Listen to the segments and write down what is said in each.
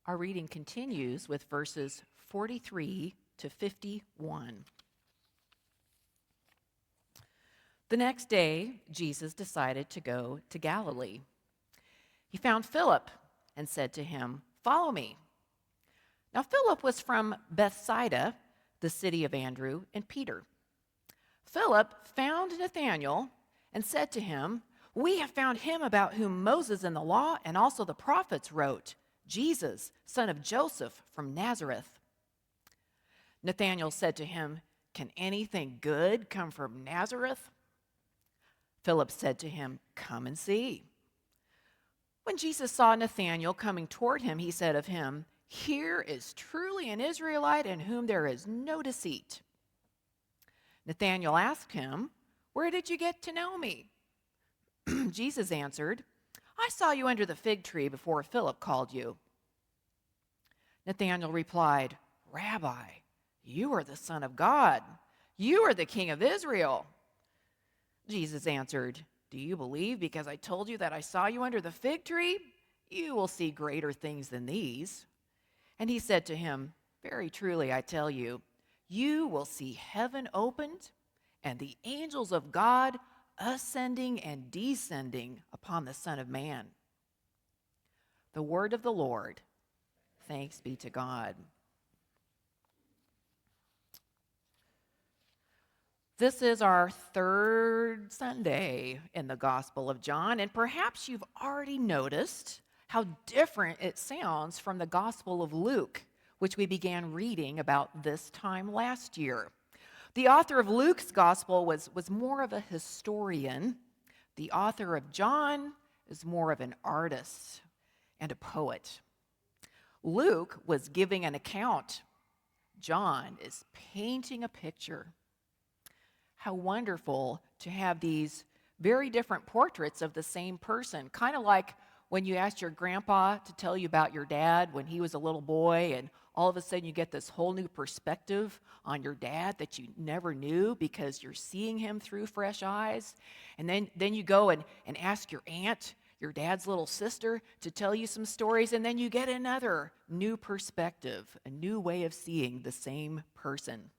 Our reading continues with verses 43 to 51. The next day, Jesus decided to go to Galilee. He found Philip and said to him, "Follow me." Now Philip was from Bethsaida, the city of Andrew and Peter. Philip found Nathanael and said to him, "We have found him about whom Moses in the law and also the prophets wrote, Jesus, son of Joseph from Nazareth." Nathanael said to him, "Can anything good come from Nazareth?" Philip said to him, "Come and see." When Jesus saw Nathanael coming toward him, he said of him, "Here is truly an Israelite in whom there is no deceit." Nathanael asked him, "Where did you get to know me?" Jesus answered, "I saw you under the fig tree before Philip called you." Nathanael replied, "Rabbi, you are the Son of God. You are the King of Israel." Jesus answered, "Do you believe because I told you that I saw you under the fig tree? You will see greater things than these." And he said to him, "Very truly I tell you, you will see heaven opened and the angels of God ascending and descending upon the Son of Man." The word of the Lord. Thanks be to God. This is our third Sunday in the Gospel of John, and perhaps you've already noticed how different it sounds from the Gospel of Luke, which we began reading about this time last year. The author of Luke's Gospel was more of a historian. The author of John is more of an artist and a poet. Luke was giving an account. John is painting a picture. How wonderful to have these very different portraits of the same person, kind of like when you asked your grandpa to tell you about your dad when he was a little boy, and all of a sudden you get this whole new perspective on your dad that you never knew because you're seeing him through fresh eyes. And then you go and ask your aunt, your dad's little sister, to tell you some stories, and then you get another new perspective, a new way of seeing the same person.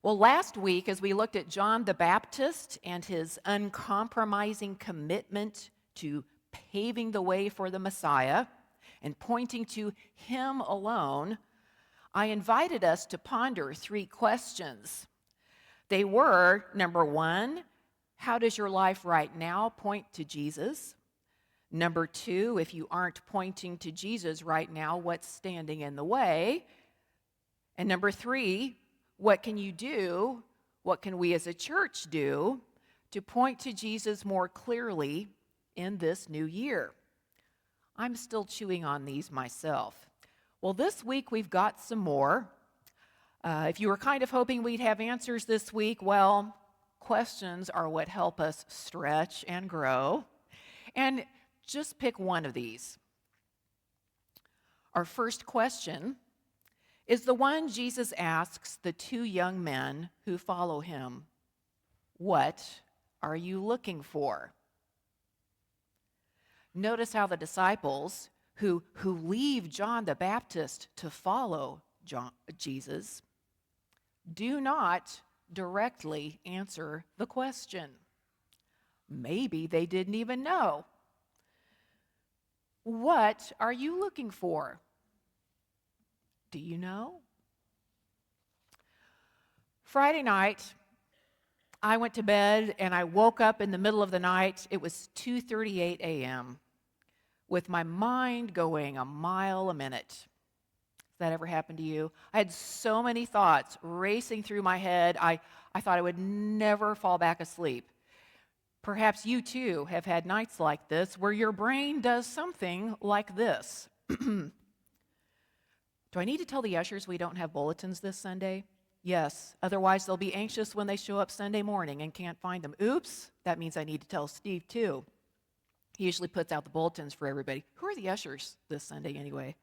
Well, last week, as we looked at John the Baptist and his uncompromising commitment to paving the way for the Messiah and pointing to him alone, I invited us to ponder three questions. They were, number one, how does your life right now point to Jesus? Number two, if you aren't pointing to Jesus right now, what's standing in the way? And number three, what can you do? What can we as a church do to point to Jesus more clearly in this new year? I'm still chewing on these myself. Well, this week we've got some more. If you were kind of hoping we'd have answers this week, well, questions are what help us stretch and grow. And just pick one of these. Our first question is the one Jesus asks the two young men who follow him. What are you looking for? Notice how the disciples who leave John the Baptist to follow Jesus do not directly answer the question. Maybe they didn't even know. What are you looking for? Do you know? Friday night, I went to bed and I woke up in the middle of the night. It was 2:38 a.m. with my mind going a mile a minute. Has that ever happened to you? I had so many thoughts racing through my head. I thought I would never fall back asleep. Perhaps you too have had nights like this where your brain does something like this. Do I need to tell the ushers we don't have bulletins this Sunday? Yes, otherwise they'll be anxious when they show up Sunday morning and can't find them. Oops, that means I need to tell Steve too. He usually puts out the bulletins for everybody. Who are the ushers this Sunday anyway?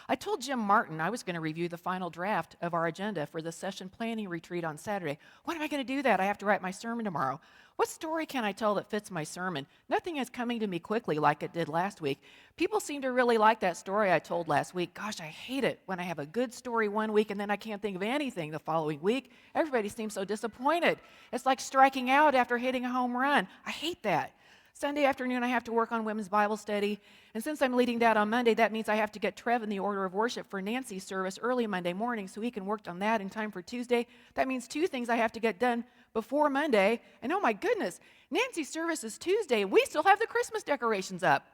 I told Jim Martin I was going to review the final draft of our agenda for the session planning retreat on Saturday. When am I going to do that? I have to write my sermon tomorrow. What story can I tell that fits my sermon? Nothing is coming to me quickly like it did last week. People seem to really like that story I told last week. Gosh, I hate it when I have a good story one week and then I can't think of anything the following week. Everybody seems so disappointed. It's like striking out after hitting a home run. I hate that. Sunday afternoon, I have to work on women's Bible study. And since I'm leading that on Monday, that means I have to get Trev in the order of worship for Nancy's service early Monday morning so he can work on that in time for Tuesday. That means two things I have to get done before Monday. And oh my goodness, Nancy's service is Tuesday, and we still have the Christmas decorations up.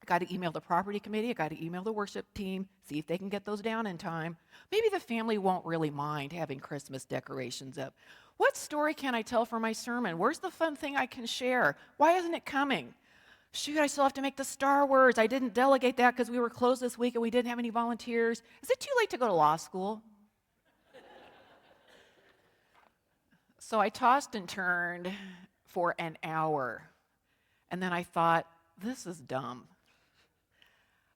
I got to email the property committee. I got to email the worship team, see if they can get those down in time. Maybe the family won't really mind having Christmas decorations up. What story can I tell for my sermon? Where's the fun thing I can share? Why isn't it coming? Shoot, I still have to make the Star Wars. I didn't delegate that because we were closed this week and we didn't have any volunteers. Is it too late to go to law school? So I tossed and turned for an hour. And then I thought, this is dumb.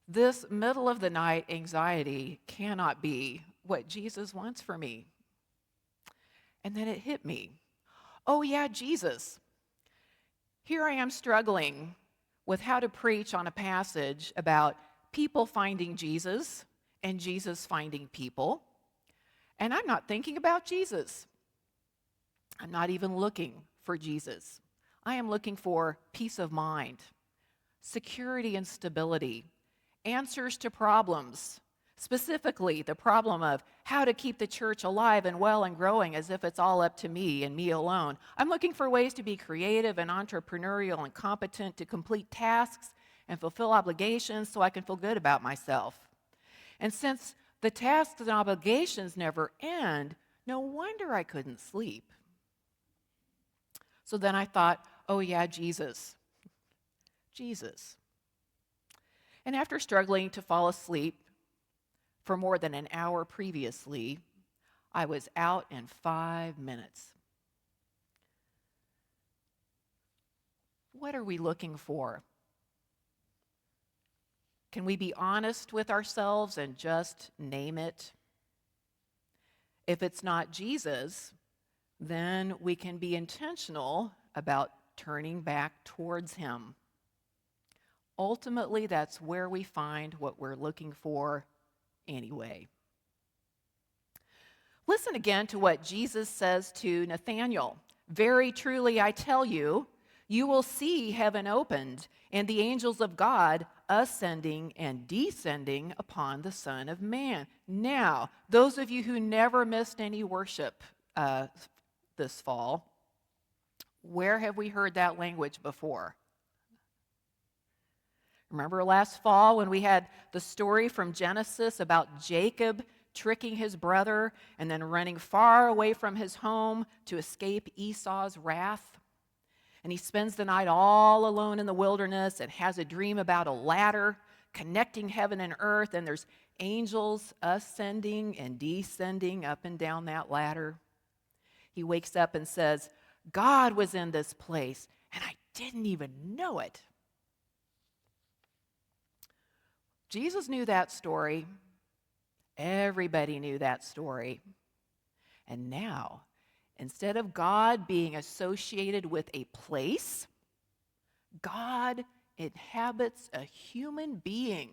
This middle of the night anxiety cannot be what Jesus wants for me. And then it hit me. Oh yeah, Jesus. Here I am struggling with how to preach on a passage about people finding Jesus and Jesus finding people. And I'm not thinking about Jesus. I'm not even looking for Jesus. I am looking for peace of mind, security and stability, answers to problems, specifically the problem of how to keep the church alive and well and growing as if it's all up to me and me alone. I'm looking for ways to be creative and entrepreneurial and competent to complete tasks and fulfill obligations so I can feel good about myself. And since the tasks and obligations never end, no wonder I couldn't sleep. So then I thought, oh yeah, Jesus. Jesus. And after struggling to fall asleep for more than an hour previously, I was out in 5 minutes. What are we looking for? Can we be honest with ourselves and just name it? If it's not Jesus, then we can be intentional about turning back towards him. Ultimately, that's where we find what we're looking for anyway. Listen again to what Jesus says to Nathanael. Very truly, I tell you, you will see heaven opened and the angels of God ascending and descending upon the Son of Man. Now, those of you who never missed any worship this fall, where have we heard that language before? Remember last fall when we had the story from Genesis about Jacob tricking his brother and then running far away from his home to escape Esau's wrath? And he spends the night all alone in the wilderness and has a dream about a ladder connecting heaven and earth, and there's angels ascending and descending up and down that ladder. He wakes up and says, God was in this place, and I didn't even know it. Jesus knew that story. Everybody knew that story. And now, instead of God being associated with a place, God inhabits a human being.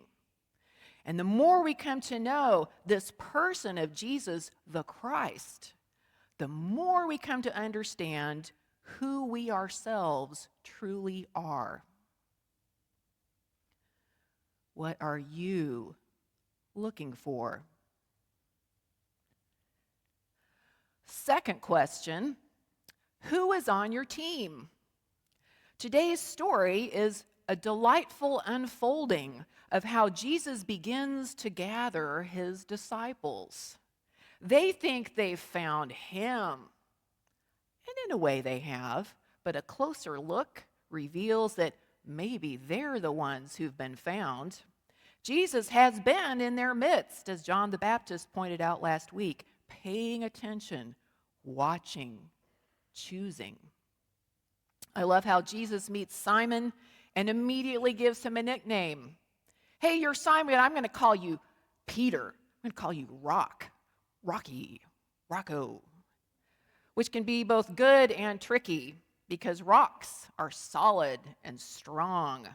And the more we come to know this person of Jesus, the Christ, the more we come to understand who we ourselves truly are. What are you looking for? Second question, who is on your team? Today's story is a delightful unfolding of how Jesus begins to gather his disciples. They think they've found him, and in a way they have, but a closer look reveals that maybe they're the ones who've been found. Jesus has been in their midst, as John the Baptist pointed out last week, paying attention, watching, choosing. I love how Jesus meets Simon and immediately gives him a nickname. Hey, you're Simon, I'm going to call you Peter. I'm going to call you Rocky, Rocco, which can be both good and tricky because rocks are solid and strong,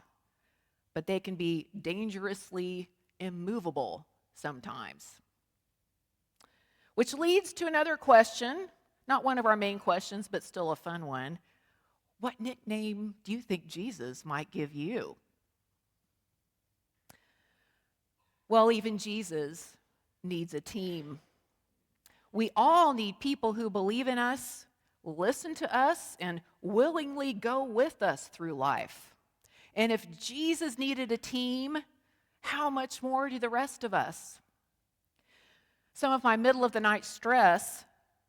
but they can be dangerously immovable sometimes. Which leads to another question, not one of our main questions, but still a fun one. What nickname do you think Jesus might give you? Well, even Jesus needs a team. We all need people who believe in us, listen to us, and willingly go with us through life. And if Jesus needed a team, how much more do the rest of us? Some of my middle of the night stress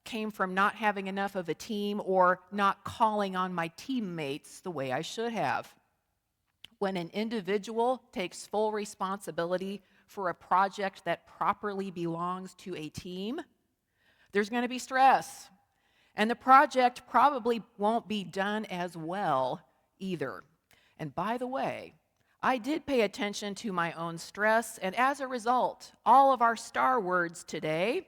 came from not having enough of a team or not calling on my teammates the way I should have. When an individual takes full responsibility for a project that properly belongs to a team, there's going to be stress. And the project probably won't be done as well either. And by the way, I did pay attention to my own stress, and as a result, all of our star words today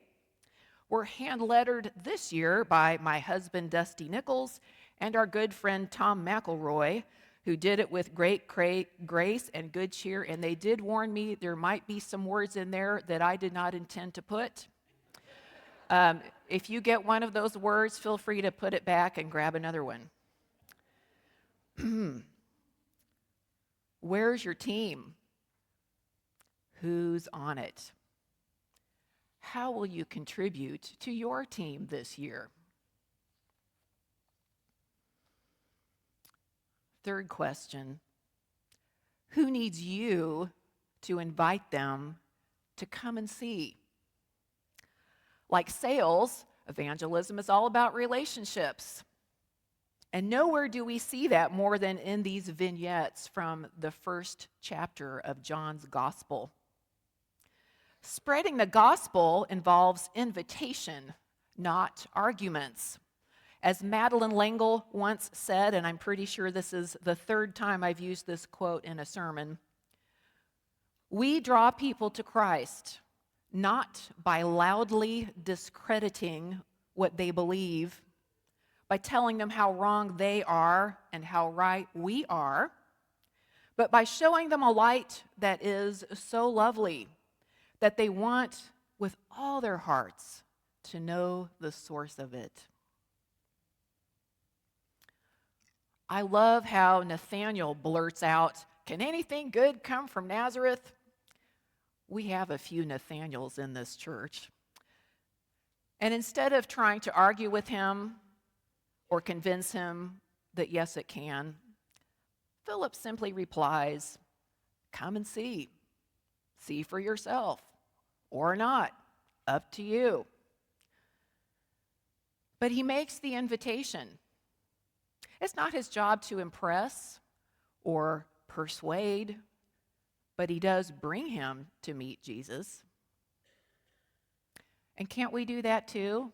were hand-lettered this year by my husband, Dusty Nichols, and our good friend, Tom McElroy, who did it with great grace and good cheer, and they did warn me there might be some words in there that I did not intend to put. If you get one of those words, feel free to put it back and grab another one. Where's your team? Who's on it? How will you contribute to your team this year? Third question, who needs you to invite them to come and see? Like sales, evangelism is all about relationships. And nowhere do we see that more than in these vignettes from the first chapter of John's Gospel. Spreading the gospel involves invitation, not arguments. As Madeleine L'Engle once said, and I'm pretty sure this is the third time I've used this quote in a sermon, we draw people to Christ not by loudly discrediting what they believe, by telling them how wrong they are and how right we are, but by showing them a light that is so lovely that they want with all their hearts to know the source of it. I love how Nathanael blurts out, "Can anything good come from Nazareth?" We have a few Nathaniels in this church. And instead of trying to argue with him or convince him that yes, it can, Philip simply replies, "Come and see. See for yourself. Or not. Up to you." But he makes the invitation. It's not his job to impress or persuade, but he does bring him to meet Jesus. And can't we do that too?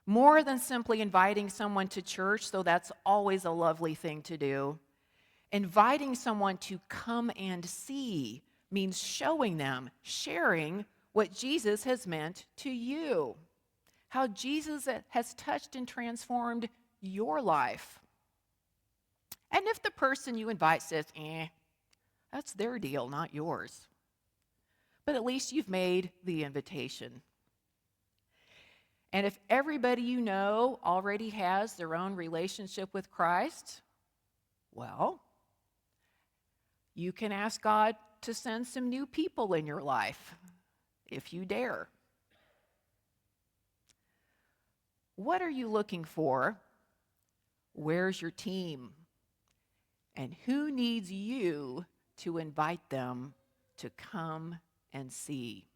More than simply inviting someone to church, though that's always a lovely thing to do, inviting someone to come and see means showing them, sharing what Jesus has meant to you, how Jesus has touched and transformed your life. And if the person you invite says, that's their deal, not yours. But at least you've made the invitation. And if everybody you know already has their own relationship with Christ, well, you can ask God to send some new people in your life, if you dare. What are you looking for? Where's your team? And who needs you to invite them to come and see?